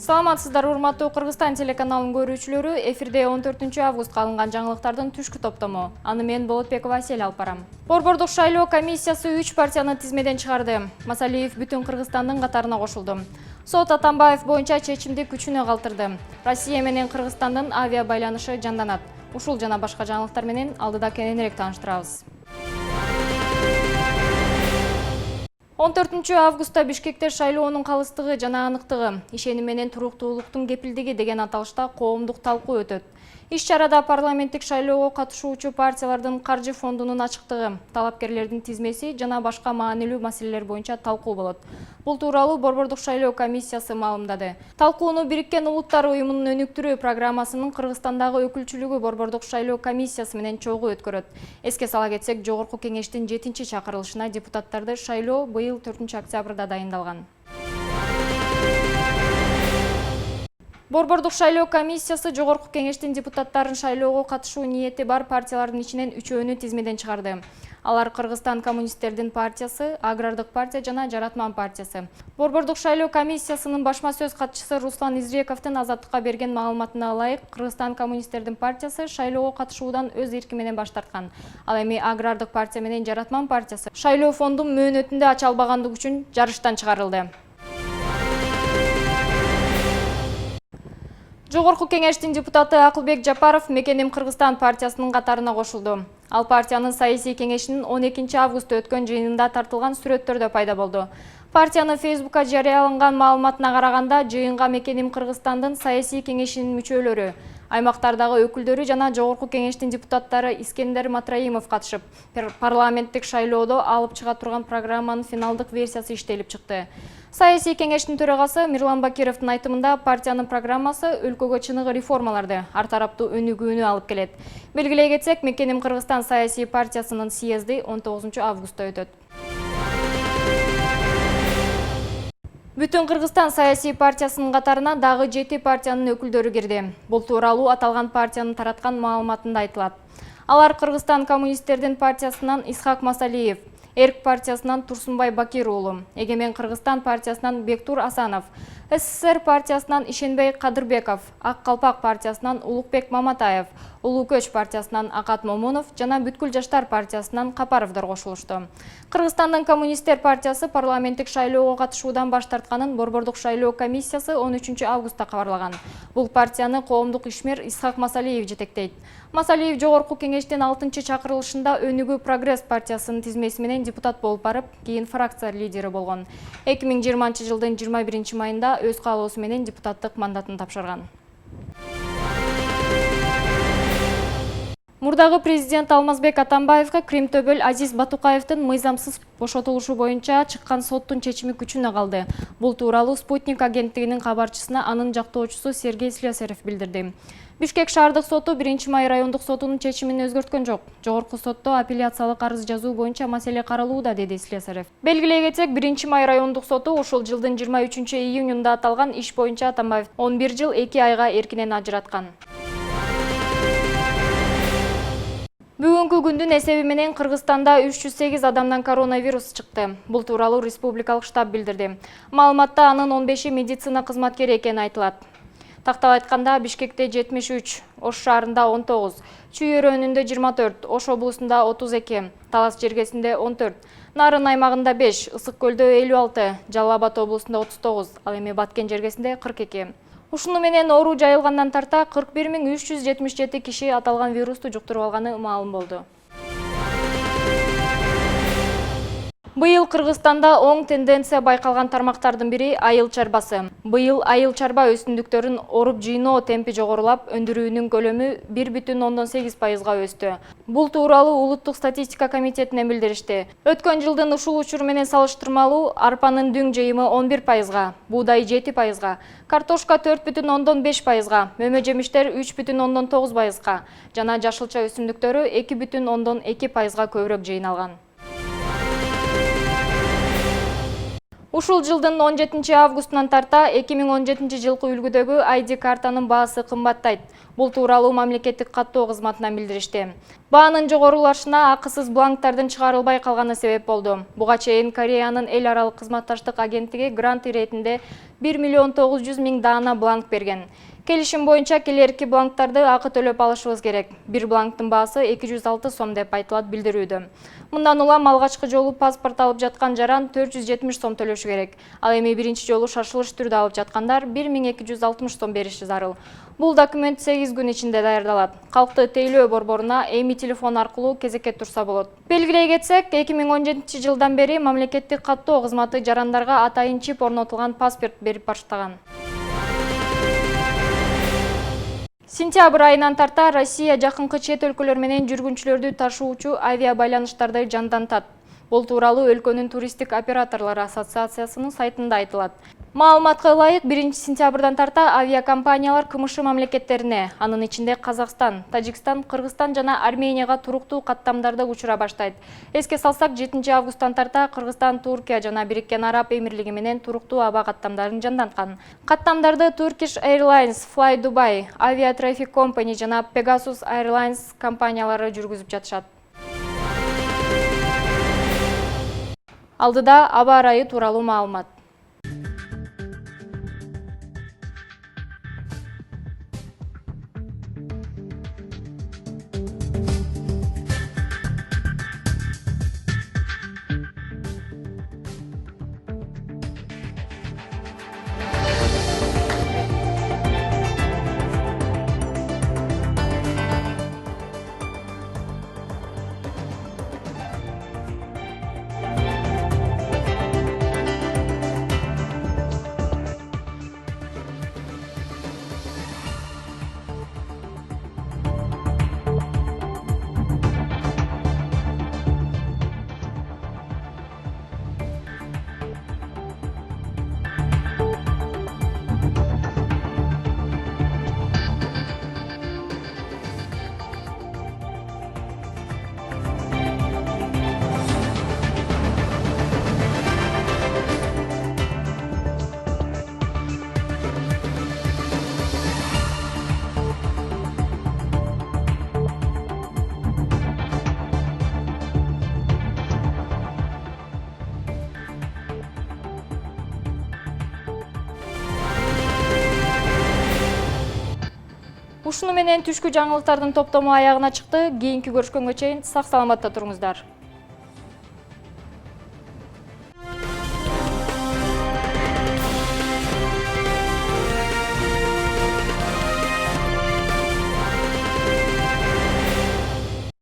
Саламатсыздар, урматтуу Кыргызстан телеканалынын көрүүчүлөрү. Эфирде 14 августка алынган жаңылыктардын түшкү топтому. Аны мен Болотбекова Асель алып барам. Борбордук шайлоо комиссиясы 3 партияны тизмеден чыгарды. Масалиев бүтүн Кыргызстандын катарына кошулду. Сот Атамбаев боюнча чечимди күчүнө калтырды. Россия менен Кыргызстандын авиа байланышы жанданат. Ушул жана башка жаңылыктар менен алдыда кененирээк тааныштырабыз. 14 августта Бишкекте шайлоонун калыстыгы жана аныктыгы, ишеним менен туруктуулуктун кепилдиги деген аталышта коомдук талкуу өтөт. Иш-чарада парламенттик шайлоого катышуучу партиялардын каржы фондунун ачыктыгы, талапкерлердин тизмеси жана башка маанилүү маселелер боюнча талкуу болот. Бул тууралуу Борбордук шайлоо комиссиясы маалымдады. Талкууну Бириккен Улуттар уюмунун өнүктүрүү программасынын Кыргызстандагы өкүлчүлүгү Борбордук шайлоо комиссиясы менен чогуу өткөрөт. Эске сала кетсек, Жогорку кеңештин 7-чакырылышына депутаттарды шайлоо быйыл 4 октябрда дайындалган. Борбордук шайлоо комиссиясы Жогорку кеңештин депутаттарын шайлоого катышуу ниети бар партиялардын ичинен 3-өөнү тизмеден чыгарды. Алар Кыргызстан коммунисттердин партиясы, Агрардык партия жана Жаратман партиясы. Борбордук шайлоо комиссиясынын башма сөз катчысы Руслан Изрековдун азаттыкка берген маалыматына ылайык, Кыргызстан коммунисттердин партиясы шайлоого катышуудан өз эрки менен баш тарткан. Ал эми Агрардык партия менен Жаратман партиясы шайлоо фондун мөөнөтүндө ача албагандыгы үчүн жарыштан чыгарылды. Жогорку кеңештин депутаты Акылбек Жапаров Мекеним Кыргызстан партиясынын катарына кошулду. Ал партиянын саясий кеңешинин 12 августта өткөн жыйынында тартылган сүрөттөрдө пайда болду. Партиянын Фейсбукка жарыяланган маалыматына караганда, жыйынга Мекеним Кыргызстандын саясий кеңешинин мүчөлөрү, аймактардагы өкүлдөрү жана Жогорку кеңештин депутаттары Искендер Матраимов катышып, парламенттик шайлоодо алып чыга турган программанын финалдык версиясы иштелип чыкты. Саясий кеңештин төрагасы Мирлан Бакировдун айтымында, партиянын программасы өлкөгө чыныгы реформаларды, ар тараптуу өнүгүүнү алып келет. Белгилей кетсек, Мекеним Кыргызстан саясий партиясынын съезди 19 августта өтөт. Бүтүн Кыргызстан саясий партиясынын катарына дагы 7 партиянын өкүлдөрү кирди. Бул тууралуу аталган партиянын тараткан маалыматында айтылат. Алар Кыргызстан коммунисттердин партиясынан Исхак Масалиев, Эрк партиясынан Турсунбай Бакир уулу, Эгемен Кыргызстан партиясынан Бектур Асанов, СССР партиясынан Ишенбей Кадырбеков, Ак Калпак партиясынан Улукбек Маматаев, Улуу Көч партиясынан Акат Момунов жана Бүткүл жаштар партиясынан Капаровдор кошулушту. Кыргызстандын коммунисттер партиясы парламенттик шайлоого катышуудан баш тартканын Борбордук шайлоо комиссиясы 13 августта кабарлаган. Бул партияны коомдук ишмер Исхак Масалиев жетектейт. Масалиев Жогорку кеңештин 6-чакырылышында Өнүгүү Прогресс партиясынын тизмеси менен депутат болуп барып, кийин фракция лидери болгон. 2020 жылдын 21 майында өз каалоосу менен депутаттык мандатын тапшырган. Мурдагы президент Алмазбек Атамбаевга Кримтөбөл Азиз Батукаевдин мыйзамсыз бошотулушу боюнча чыккан соттун чечими күчүнө калды. Бул тууралуу Спутник агенттигинин кабарчысына анын жактоочусу Сергей Слесарев билдирди. Бишкек шаардык соту 1 май райондук сотунун чечимин өзгөрткөн жок. Жогорку сотто апелляциялык арыз жазуу боюнча маселе каралууда, деди Слесарев. Белгилей кетсек, 1 май райондук соту ушул жылдын 23 июнунда аталган иш боюнча Атамбаев 11 жыл 2 айга эркинен ажыраткан. Бүгүнкү күндүн эсеби менен Кыргызстанда 308 адамдан коронавирус чыкты. Бул тууралуу республикалык штаб билдирди. Маалыматта анын 15 медицина кызматкери экени айтылат. Тактап айтканда, Бишкекте 73, Ош шаарында 19, Чүй өрөөнүндө 24, Ош облусунда 32, Талас жергесинде 14, Нарын аймагында 5, Ысык көлдө 56, Жалал Абад облусунда 39, ал эми Баткен жергесинде 42. Ушуну менен оору жайылгандан тарта 41.377 киши аталган вирусту жуктуруп алганы маалым болду. Быйыл Кыргызстанда оң тенденция байкалган тармактардын бири айыл чарбасы. Быйыл айыл чарба өсүмдүктөрүн оруп жыйноо темпи жогорулап, өндүрүүнүн көлөмү 1,8%га өстү. Бул тууралуу Улуттук статистика комитетинен билдиришти. Өткөн жылдын ушул учуру менен салыштырмалуу арпанын дүң жыйымы 11%, буудай 7%, картошка 4,5%, мөмө жемиштер 3,9%, жана жашылча өсүмдүктөрү 2,2%га көбүрөөк жыйналган. Ушул жылдын 17 августунан тарта 2017 жылкы үлгүдөгү ID картанын баасы кымбаттайт. Бул тууралуу мамлекеттик каттоо кызматынан билдиришти. Баанын жогорулашына акысыз бланктардын чыгарылбай калганы себеп болду. Буга чейин Кореянын эл аралык кызматташтык агенттиги грант иретинде 1 миллион 900 миң даана бланк берген. Келишим боюнча келерки бланктарды акы төлөп алышыбыз керек. Бир бланктын баасы 206 сом деп айтылат билдирүүдө. Мындан улам алгачкы жолу паспорт алып жаткан жаран 470 сом төлөшү керек. Ал эми биринчи жолу шашылыш түрдө алып жаткандар 1260 сом бериши зарыл. Бул документ 8 күн ичинде даярдалат. Калкты тейлөө борборуна эми телефон аркылуу кезекке турса болот. Белгилей кетсек, 2017 жылдан бери мамлекеттик каттоо кызматы жарандарга атайын чип орнотулган паспорт берип баштаган. Сентябрь айынан тарта Россия жакынкы чет өлкөлөр менен жүргүнчүлөрдү ташуучу авиабайланыштарды жандантат. Бул тууралуу өлкөнүн туристтик операторлор ассоциациясынын сайтында айтылат. Маалыматка ылайык 1 сентябрдан тарта авиакомпаниялар КМШ мамлекеттерине, анын ичинде Казакстан, Тажикстан, Кыргызстан жана Арменияга туруктуу каттамдарды учура баштайт. Эске салсак, 7 августтан тарта Кыргызстан, Туркия жана Бириккен Араб Эмирлиги менен туруктуу аба каттамдарын жанданткан. Каттамдарды Turkish Airlines, Fly Dubai, Avia Traffic Company жана Pegasus Airlines компаниялары жүргүзүп жатышат. Алдыда аба ырайы тууралуу маалымат. Ушуну менен түшкү жаңылыктардын топтому аягына чыкты. Кийинки көрүшкөнгө чейин сак саламатта туруңуздар.